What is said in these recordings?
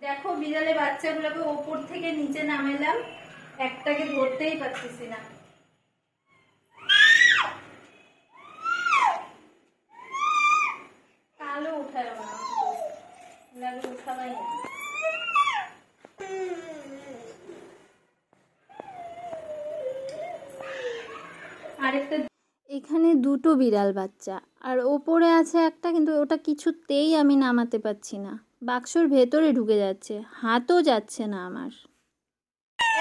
দেখো বিড়ালের বাচ্চাগুলোকে ওপর থেকে নিচে নামালাম, একটাকে ধরতেই পারতেছি না। কালো উঠায় না, উঠাবাই না। আরেকটা এখানে দুটো বিড়াল বাচ্চা, আর ওপরে আছে একটা, কিন্তু ওটা কিছুতেই আমি নামাতে পারছি না, বাক্সর ভেতরে ঢুকে যাচ্ছে, হাতও যাচ্ছে না আমার।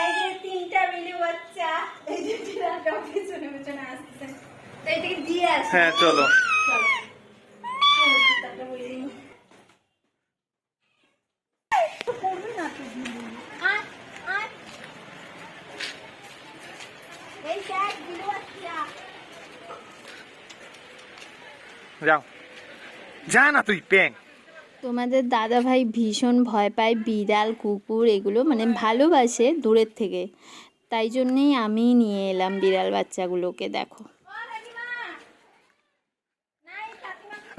এই যে তিনটা বিলি বাচ্চা, এই যে বিড়ালটা পিছনে পিছনে আসছে, তো এটাকে দিয়ে আসি। হ্যাঁ চলো চলো করবে না তো দিদি। এই দেখ বিলি বাচ্চা, যাও, যা না তুই প্যাং। তোমাদের দাদা ভাই ভীষণ ভয় পায় বিড়াল কুকুর এগুলো, মানে ভালোবাসে দূরের থেকে, তাই জন্যেই আমি নিয়ে এলাম বিড়াল বাচ্চাগুলোকে। দেখো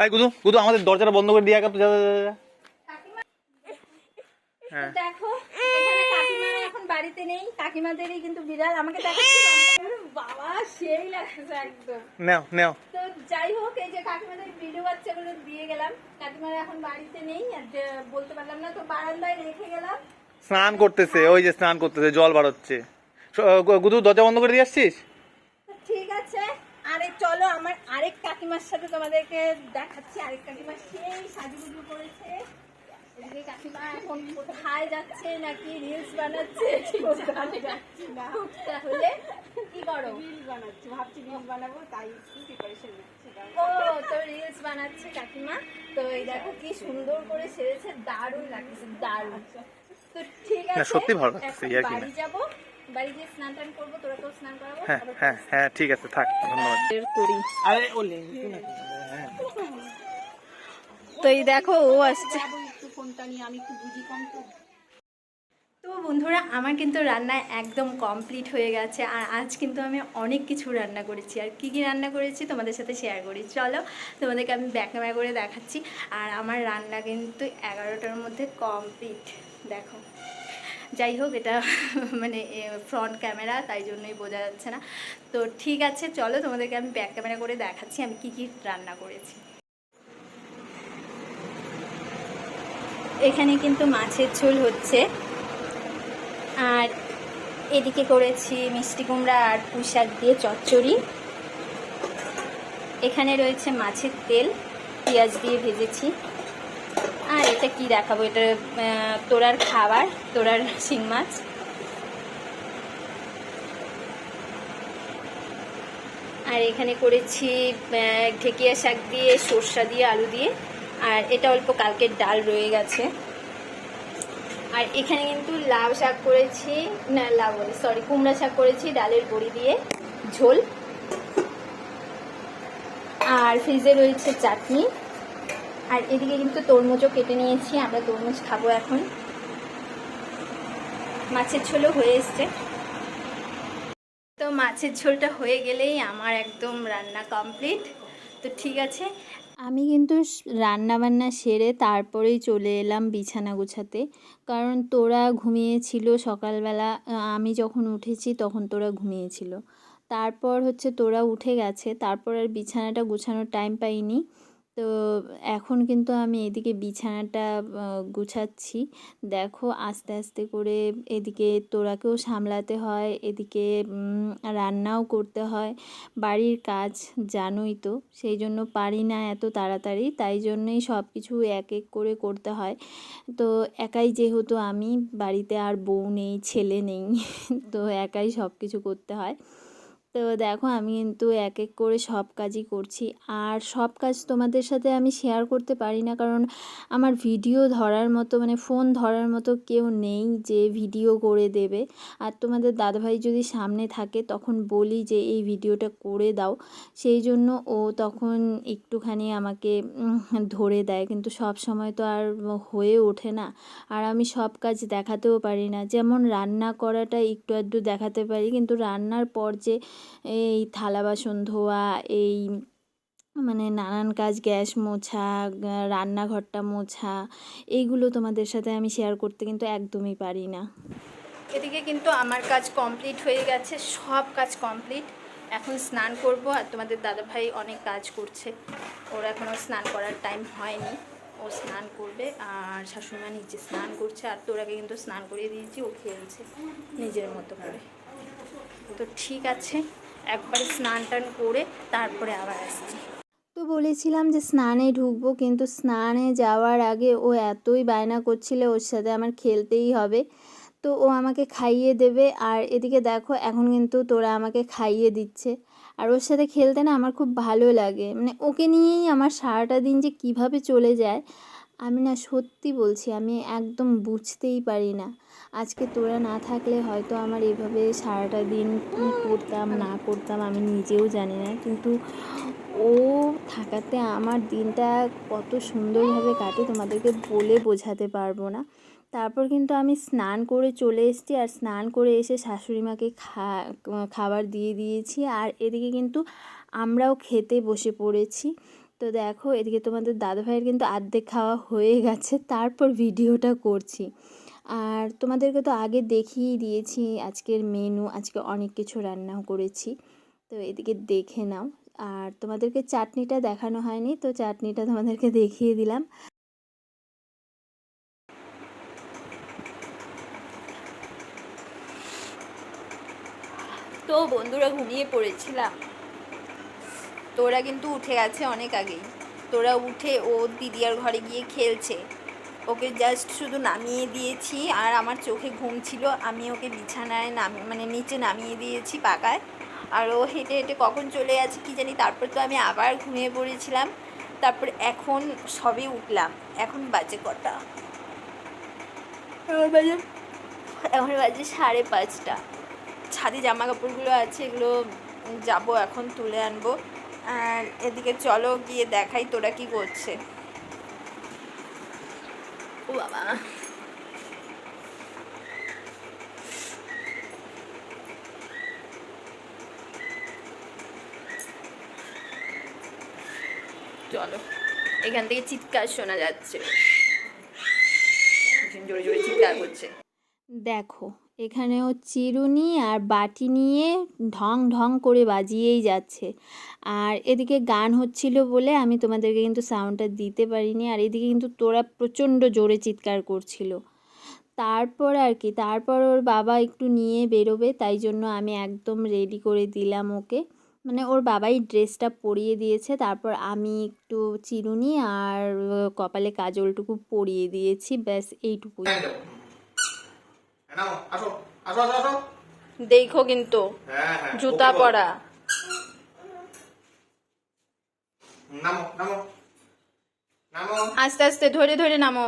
এই গুদু গুদু আমাদের দরজাটা বন্ধ করে দিয়ে তো যা যা যা। হ্যাঁ দেখো এখানে কাকিমা এখন বাড়িতে নেই, কাকিমাদেরই কিন্তু বিড়াল আমাকে দেখাচ্ছে, বাবা সেই লাগছে একদম। নাও নাও। তো যাই হোক, এই যে কাকিমাদের বিড়াল বাচ্চাগুলো দিয়ে গেলাম, কাকিমারা এখন বাড়িতে নেই, আর বলতে পারলাম না, তো বারান্দায় রেখে গেলাম। স্নান করতেছে, ওই যে স্নান করতেছে, জল বার হচ্ছে। গুদু দরজা বন্ধ করে দিয়ে আসছিস? ঠিক আছে, আরে চলো আমার আরেক কাকিমার সাথে তোমাদেরকে দেখাচ্ছি। আরেক কাকিমা সেই সাজুগুজু করেছে, এদিকে কাকিমা এখন কোথায় যাচ্ছে, নাকি রিলস বানাচ্ছে, ঠিক যাচ্ছি না, তাহলে কি করো? রিলস বানাচ্ছি, ভাবছি রিলস বানাবো, তাই একটু প্রিপারেশন নিচ্ছি। ও তো রিলস বানাচ্ছে কাকিমা, তো এই দেখো কি সুন্দর করে সেরেছে, দারুণ লাগছে, দারুণ। তো ঠিক আছে, সত্যি ভালো লাগছে, এখন বাড়ি যাবো, বাড়ি গিয়ে স্নান টান করবো, তোরাকেও স্নান করাবো। হ্যাঁ হ্যাঁ হ্যাঁ ঠিক আছে, থাক, ধন্যবাদ। তো এই দেখো ও আসছে। তো বন্ধুরা, আমার কিন্তু রান্না একদম কমপ্লিট হয়ে গেছে, আর আজ কিন্তু আমি অনেক কিছু রান্না করেছি, আর কি কি রান্না করেছি তোমাদের সাথে শেয়ার করি। চলো তোমাদেরকে আমি ব্যাক ক্যামেরা করে দেখাচ্ছি। আর আমার রান্না কিন্তু 11টার মধ্যে কমপ্লিট, দেখো। যাই হোক, এটা মানে ফ্রন্ট ক্যামেরা, তাই জন্যই বোঝা যাচ্ছে না। তো ঠিক আছে, চলো তোমাদেরকে আমি ব্যাক ক্যামেরা করে দেখাচ্ছি আমি কি কি রান্না করেছি। এখানে কিন্তু মাছের ঝোল হচ্ছে, আর এদিকে করেছি মিষ্টি কুমড়া আর পুঁই শাক দিয়ে চচ্চড়ি। এখানে রয়েছে মাছের তেল, পেঁয়াজ দিয়ে ভেজেছি। আর এটা কি দেখাবো, এটা তোরার খাবার, তোরার শিং মাছ। আর এখানে করেছি ঢেকিয়া শাক দিয়ে, সর্ষা দিয়ে, আলু দিয়ে, আর এটা অল্প কালকের ডাল রয়ে গেছে। আর এখানে কিন্তু লাউ শাক করেছি, না লাউ বলে সরি, কুমড়া শাক করেছি ডালের বড়ি দিয়ে ঝোল। আর ফ্রিজে রয়েছে চাটনি। আর এদিকে কিন্তু তরমুজও কেটে নিয়েছি, আমরা তরমুজ খাবো এখন। মাছের ঝোলও হয়ে এসছে। তো মাছের ঝোলটা হয়ে গেলেই আমার একদম রান্না কমপ্লিট। তো ঠিক আছে, আমি কিন্তু রান্না বান্না সেরে তারপরেই চলে এলাম বিছানা গোছাতে, কারণ তোরা ঘুমিয়েছিল সকালবেলা, আমি যখন উঠেছি তখন তোরা ঘুমিয়েছিল। তারপর হচ্ছে তোরা উঠে গেছে, তারপর আর বিছানাটা গোছানোর টাইম পাইনি। তো এখন কিন্তু আমি এদিকে বিছানাটা গুছাচ্ছি। দেখো আস্তে আস্তে করে, এদিকে তোরাকেও সামলাতে হয়, এদিকে রান্নাও করতে হয়, বাড়ির কাজ জানোই তো, সেই জন্য পারি না এত তাড়াতাড়ি, তাই জন্যই সব কিছু এক এক করে করতে হয়। তো একাই যেহেতু আমি বাড়িতে, আর বউ নেই, ছেলে নেই, তো একাই সব কিছু করতে হয়। তো দেখো আমি কিন্তু এক এক করে সব কাজই করছি, আর সব কাজ তোমাদের সাথে আমি শেয়ার করতে পারি না, কারণ আমার ভিডিও ধরার মতো, মানে ফোন ধরার মতো কেউ নেই যে ভিডিও করে দেবে। আর তোমাদের দাদাভাই যদি সামনে থাকে তখন বলি যে এই ভিডিওটা করে দাও, সেই জন্য ও তখন একটুখানি আমাকে ধরে দেয়, কিন্তু সব সময় তো আর হয়ে ওঠে না। আর আমি সব কাজ দেখাতেও পারি না, যেমন রান্না করাটা একটু আধটু দেখাতে পারি, কিন্তু রান্নার পর যে এই থালা বাসন ধোয়া, এই মানে নানান কাজ, গ্যাস মোছা, রান্নাঘরটা মোছা, এইগুলো তোমাদের সাথে আমি শেয়ার করতে কিন্তু একদমই পারি না। এদিকে কিন্তু আমার কাজ কমপ্লিট হয়ে গেছে, সব কাজ কমপ্লিট। এখন স্নান করব, আর তোমাদের দাদাভাই অনেক কাজ করছে, ওর এখনও স্নান করার টাইম হয়নি, ও স্নান করবে। আর শাশুড়িমা নিচে স্নান করছে, আর তোরাকে কিন্তু স্নান করিয়ে দিয়েছি, ও খেলছে নিজের মতো করে। তো ঠিক আছে, একবার স্নান টান করে তারপরে আবার আসছি। তো বলেছিলাম যে স্নানে ঢুকবো, কিন্তু স্নানে যাওয়ার আগে ও এতই বায়না করছিল ওর সাথে আমার খেলতেই হবে। তো ও আমাকে খাইয়ে দেবে, আর এদিকে দেখো এখন কিন্তু তোরা আমাকে খাইয়ে দিচ্ছে। আর ওর সাথে খেলতে না আমার খুব ভালো লাগে, মানে ওকে নিয়েই আমার সারাটা দিন যে কিভাবে চলে যায় আমি না সত্যি বলছি, আমি একদম বুঝতেই পারি না। আজকে তোরা না থাকলে হয়তো আমার এভাবে সারাটা দিন কী করতাম না করতাম আমি নিজেও জানি না, কিন্তু ও থাকাতে আমার দিনটা কত সুন্দরভাবে কাটে তোমাদেরকে বলে বোঝাতে পারবো না। তারপর কিন্তু আমি স্নান করে চলে এসেছি, আর স্নান করে এসে শাশুড়ি মাকে খাবার দিয়ে দিয়েছি, আর এদিকে কিন্তু আমরাও খেতে বসে পড়েছি। তো দেখো এদিকে তোমাদের দাদাভাইয়ের কিন্তু অর্ধেক খাওয়া হয়ে গেছে, তারপর ভিডিওটা করছি। আর তোমাদেরকে তো আগে দেখিয়ে দিয়েছি আজকের মেনু, আজকে অনেক কিছু রান্নাও করেছি, তো এদিকে দেখে নাও। আর তোমাদেরকে চাটনিটা দেখানো হয়নি, তো চাটনিটা তোমাদেরকে দেখিয়ে দিলাম। তো বন্ধুরা ঘুমিয়ে পড়েছিলাম, তোরা কিন্তু উঠে গেছে অনেক আগেই। তোরা উঠে ও দিদিয়ার ঘরে গিয়ে খেলছে, ওকে জাস্ট শুধু নামিয়ে দিয়েছি, আর আমার চোখে ঘুম ছিল, আমি ওকে বিছানায় মানে নিচে নামিয়ে দিয়েছি পাকায়, আর ও হেঁটে হেঁটে কখন চলে গেছে কী জানি। তারপর তো আমি আবার ঘুমিয়ে পড়েছিলাম। তারপর এখন সবে উঠলাম, এখন বাজে কটা, এখন বাজে 5:30। ছাদে জামা কাপড়গুলো আছে, এগুলো যাবো এখন তুলে আনবো। আর এদিকে চলো গিয়ে দেখাই তোরা কি করছে। ও বাবা, চলো, এখান থেকে চিৎকার শোনা যাচ্ছে, জোরে জোরে চিৎকার করছে। দেখো এখানেও চিরুনি আর বাটি নিয়ে ঢং ঢং করে বাজিয়েই যাচ্ছে। আর এদিকে গান হচ্ছিল বলে আমি তোমাদেরকে কিন্তু সাউন্ডটা দিতে পারিনি, আর এদিকে কিন্তু তোরা প্রচণ্ড জোরে চিৎকার করছিল। তারপর আর কি, তারপর ওর বাবা একটু নিয়ে বেরোবে, তাই জন্য আমি একদম রেডি করে দিলাম ওকে, মানে ওর বাবাই ড্রেসটা পরিয়ে দিয়েছে, তারপর আমি একটু চিরুনি আর কপালে কাজলটুকু পরিয়ে দিয়েছি, ব্যাস এইটুকুই। দেখো কিন্তু জুতা পরা, আস্তে আস্তে ধরে ধরে নামো।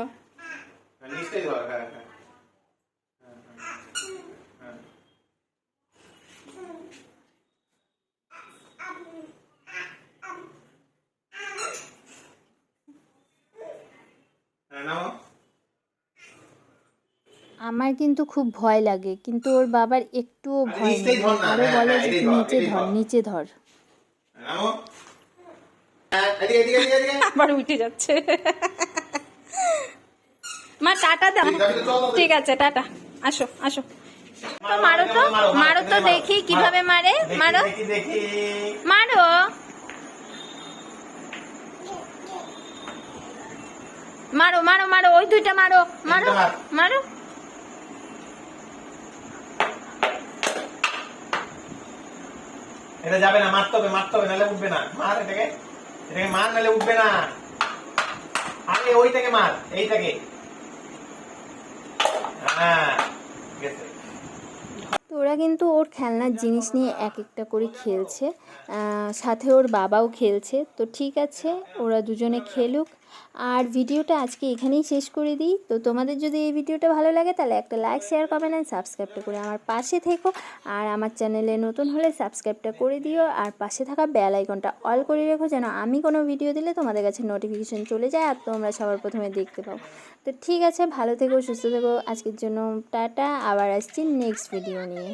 আমার কিন্তু খুব ভয় লাগে, কিন্তু ওর বাবার একটুও ভয় নেই, আরো বলে যে নিচে ধর নিচে ধর। আবার উঠে যাচ্ছে। মা টাটা দাও। ঠিক আছে টাটা, আসো আসো। তো মারো তো, মারো তো দেখি কিভাবে মারে, মারো মারো। মারো মারো মারো, ওই দুইটা মারো, মারো মারো। এটা যাবে না, মারতে হবে মারতে হবে, নাহলে উঠবে না। মার এটাকে, এটাকে মার, নাহলে উঠবে না। আরে ওইটাকে মার, এইটাকে। হ্যাঁ গেছে। তো ওরা কিন্তু ওর খেলনার জিনিস নিয়ে এক একটা করে খেলছে, সাথে ওর বাবাও খেলছে। তো ঠিক আছে, ওরা দুজনে খেলুক। আর ভিডিওটা আজকে এখানেই শেষ করে দিই। তো তোমাদের যদি এই ভিডিওটা ভালো লাগে তাহলে একটা লাইক, শেয়ার, কমেন্ট অ্যান্ড সাবস্ক্রাইবটা করে আমার পাশে থেকো। আর আমার চ্যানেলে নতুন হলে সাবস্ক্রাইবটা করে দিও, আর পাশে থাকা বেল আইকনটা অল করে রেখো, যেন আমি কোনো ভিডিও দিলে তোমাদের কাছে নোটিফিকেশন চলে যায় আর তোমরা সবার প্রথমে দেখতে পাও। তো ঠিক আছে, ভালো থেকো, সুস্থ থেকো। আজকের জন্য টাটা, আবার আসছি নেক্সট ভিডিও নিয়ে।